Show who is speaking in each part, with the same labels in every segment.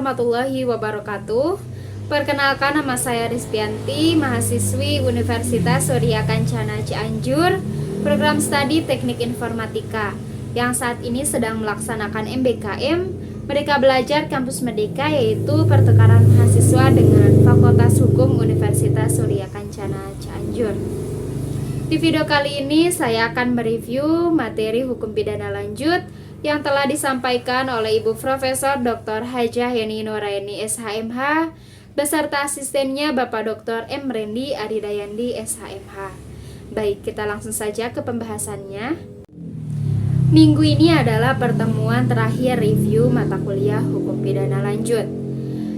Speaker 1: warahmatullahi wabarakatuh. Perkenalkan, nama saya Rizpianti, mahasiswi Universitas Surya Kencana Cianjur, program studi Teknik Informatika, yang saat ini sedang melaksanakan MBKM Merdeka Belajar Kampus Merdeka, yaitu pertukaran mahasiswa dengan Fakultas Hukum Universitas Surya Kencana Cianjur. Di video kali ini saya akan mereview materi hukum pidana lanjut yang telah disampaikan oleh Ibu Profesor Dr. Hajah Yeni Nuraini SHMH beserta asistennya Bapak Dr. M. Rendi Adidayandi SHMH. Baik, kita langsung saja ke pembahasannya. Minggu ini adalah pertemuan terakhir review mata kuliah hukum pidana lanjut,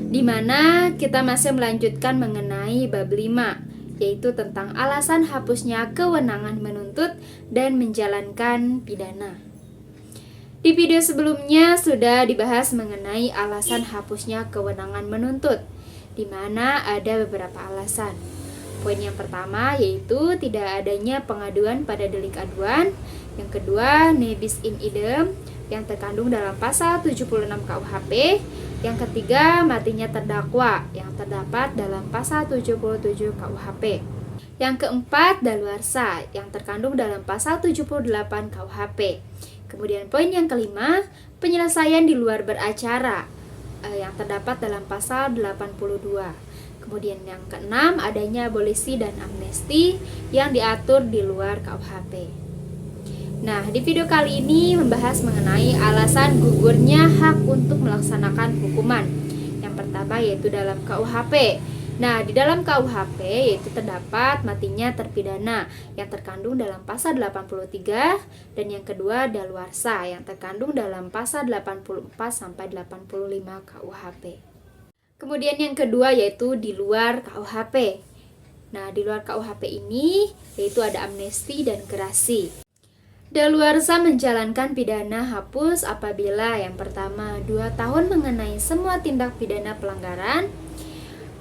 Speaker 1: di mana kita masih melanjutkan mengenai bab 5, yaitu tentang alasan hapusnya kewenangan menuntut dan menjalankan pidana. Di video sebelumnya sudah dibahas mengenai alasan hapusnya kewenangan menuntut, di mana ada beberapa alasan. Poin yang pertama yaitu tidak adanya pengaduan pada delik aduan. Yang kedua, ne bis in idem yang terkandung dalam pasal 76 KUHP. Yang ketiga, matinya terdakwa yang terdapat dalam pasal 77 KUHP. Yang keempat, daluarsa yang terkandung dalam pasal 78 KUHP. Kemudian poin yang kelima, penyelesaian di luar beracara yang terdapat dalam pasal 82. Kemudian yang keenam, adanya abolisi dan amnesti yang diatur di luar KUHP. Nah, di video kali ini membahas mengenai alasan gugurnya hak untuk melaksanakan hukuman. Yang pertama yaitu dalam KUHP. Nah, di dalam KUHP yaitu terdapat matinya terpidana yang terkandung dalam pasal 83, dan yang kedua daluarsa yang terkandung dalam pasal 84 sampai 85 KUHP. Kemudian yang kedua yaitu di luar KUHP. Nah, di luar KUHP ini yaitu ada amnesti dan gerasi. Daluarsa menjalankan pidana hapus apabila yang pertama 2 tahun mengenai semua tindak pidana pelanggaran.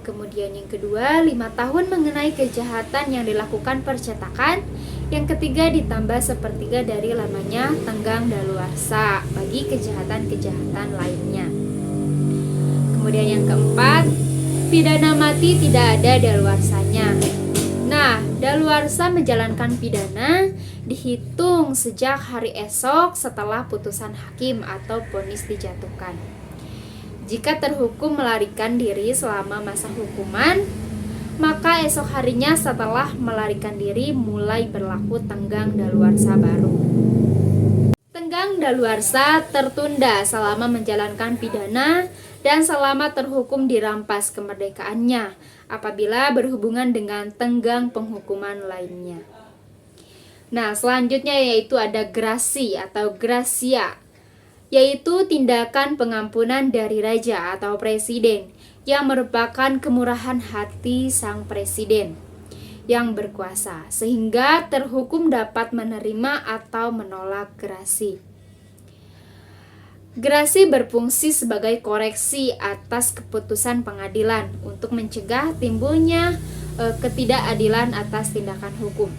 Speaker 1: Kemudian yang kedua 5 tahun mengenai kejahatan yang dilakukan percetakan. Yang ketiga ditambah sepertiga dari lamanya tenggang daluarsa bagi kejahatan-kejahatan lainnya. Kemudian yang keempat, pidana mati tidak ada daluarsanya. Nah, daluarsa menjalankan pidana dihitung sejak hari esok setelah putusan hakim atau vonis dijatuhkan. Jika terhukum melarikan diri selama masa hukuman, maka esok harinya setelah melarikan diri mulai berlaku tenggang daluarsa baru. Tenggang daluarsa tertunda selama menjalankan pidana dan selama terhukum dirampas kemerdekaannya apabila berhubungan dengan tenggang penghukuman lainnya. Nah, selanjutnya yaitu ada grasi atau gracia, yaitu tindakan pengampunan dari raja atau presiden yang merupakan kemurahan hati sang presiden yang berkuasa sehingga terhukum dapat menerima atau menolak grasi. Grasi berfungsi sebagai koreksi atas keputusan pengadilan untuk mencegah timbulnya ketidakadilan atas tindakan hukum.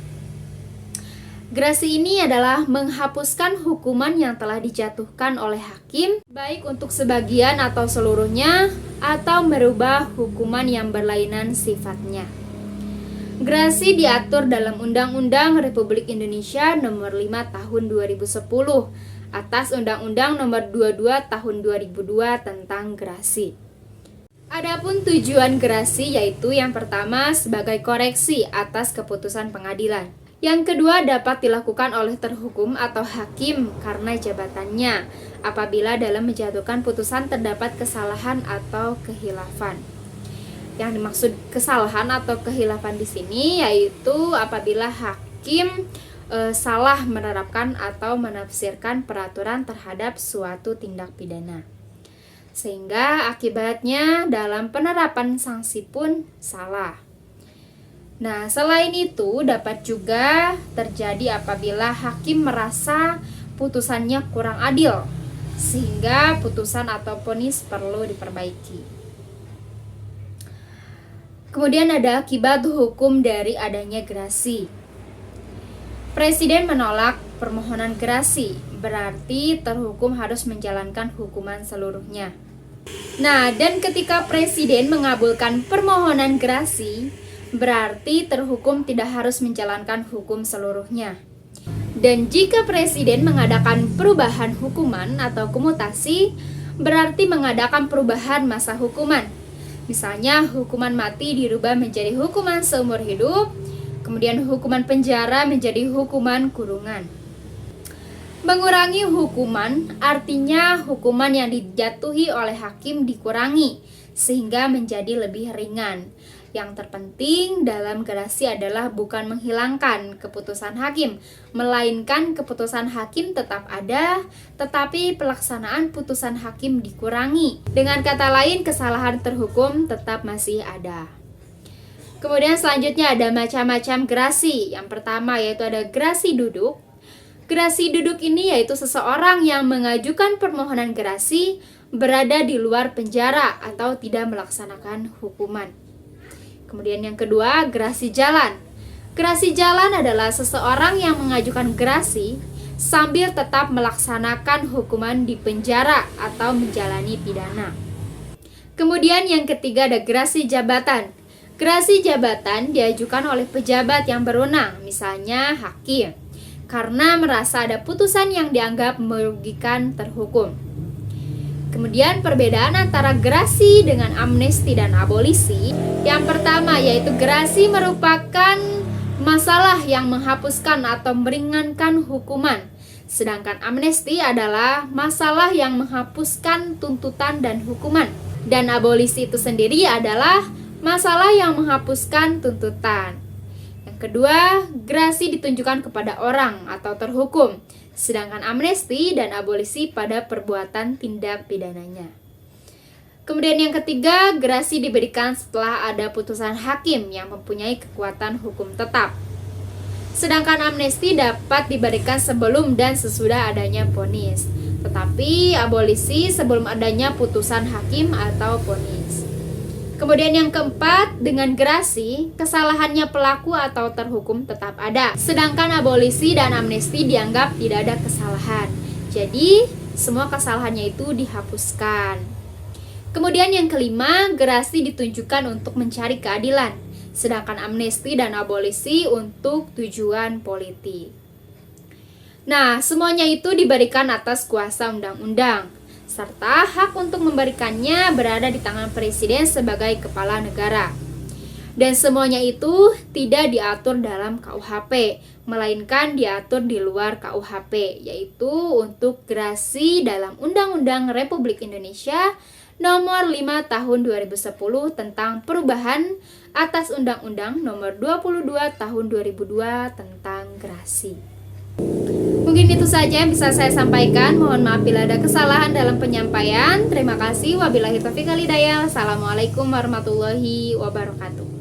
Speaker 1: Grasi ini adalah menghapuskan hukuman yang telah dijatuhkan oleh hakim, baik untuk sebagian atau seluruhnya, atau merubah hukuman yang berlainan sifatnya. Grasi diatur dalam Undang-Undang Republik Indonesia Nomor 5 Tahun 2010 atas Undang-Undang Nomor 22 Tahun 2002 tentang grasi. Adapun tujuan grasi yaitu yang pertama sebagai koreksi atas keputusan pengadilan. Yang kedua dapat dilakukan oleh terhukum atau hakim karena jabatannya apabila dalam menjatuhkan putusan terdapat kesalahan atau kehilafan. Yang dimaksud kesalahan atau kehilafan di sini yaitu apabila hakim salah menerapkan atau menafsirkan peraturan terhadap suatu tindak pidana, sehingga akibatnya dalam penerapan sanksi pun salah. Nah, selain itu dapat juga terjadi apabila hakim merasa putusannya kurang adil, sehingga putusan atau vonis perlu diperbaiki. Kemudian ada akibat hukum dari adanya grasi. Presiden menolak permohonan gerasi, berarti terhukum harus menjalankan hukuman seluruhnya. Nah, dan ketika presiden mengabulkan permohonan gerasi, berarti terhukum tidak harus menjalankan hukum seluruhnya. Dan jika presiden mengadakan perubahan hukuman atau komutasi, berarti mengadakan perubahan masa hukuman. Misalnya, hukuman mati dirubah menjadi hukuman seumur hidup, kemudian hukuman penjara menjadi hukuman kurungan. Mengurangi hukuman artinya hukuman yang dijatuhi oleh hakim dikurangi sehingga menjadi lebih ringan. Yang terpenting dalam gerasi adalah bukan menghilangkan keputusan hakim, melainkan keputusan hakim tetap ada, tetapi pelaksanaan putusan hakim dikurangi. Dengan kata lain, kesalahan terhukum tetap masih ada. Kemudian selanjutnya ada macam-macam gerasi. Yang pertama yaitu ada gerasi duduk. Gerasi duduk ini yaitu seseorang yang mengajukan permohonan gerasi berada di luar penjara atau tidak melaksanakan hukuman. Kemudian yang kedua, gerasi jalan. Gerasi jalan adalah seseorang yang mengajukan gerasi sambil tetap melaksanakan hukuman di penjara atau menjalani pidana. Kemudian yang ketiga ada gerasi jabatan. Gerasi jabatan diajukan oleh pejabat yang berwenang, misalnya hakim, karena merasa ada putusan yang dianggap merugikan terhukum. Kemudian perbedaan antara gerasi dengan amnesti dan abolisi. Yang pertama yaitu gerasi merupakan masalah yang menghapuskan atau meringankan hukuman. Sedangkan amnesti adalah masalah yang menghapuskan tuntutan dan hukuman. Dan abolisi itu sendiri adalah masalah yang menghapuskan tuntutan. Yang kedua, gerasi ditunjukkan kepada orang atau terhukum, sedangkan amnesti dan abolisi pada perbuatan tindak pidananya. Kemudian yang ketiga, gerasi diberikan setelah ada putusan hakim yang mempunyai kekuatan hukum tetap. Sedangkan amnesti dapat diberikan sebelum dan sesudah adanya vonis, tetapi abolisi sebelum adanya putusan hakim atau vonis. Kemudian yang keempat, dengan gerasi, kesalahannya pelaku atau terhukum tetap ada. Sedangkan abolisi dan amnesti dianggap tidak ada kesalahan. Jadi, semua kesalahannya itu dihapuskan. Kemudian yang kelima, gerasi ditunjukkan untuk mencari keadilan. Sedangkan amnesti dan abolisi untuk tujuan politik. Nah, semuanya itu diberikan atas kuasa undang-undang, serta hak untuk memberikannya berada di tangan presiden sebagai kepala negara. Dan semuanya itu tidak diatur dalam KUHP, melainkan diatur di luar KUHP, yaitu untuk gerasi dalam Undang-Undang Republik Indonesia Nomor 5 Tahun 2010 tentang perubahan atas Undang-Undang Nomor 22 Tahun 2002 tentang gerasi. Mungkin itu saja yang bisa saya sampaikan. Mohon maaf bila ada kesalahan dalam penyampaian. Terima kasih. Wabillahi taufiq wal hidayah. Assalamualaikum warahmatullahi wabarakatuh.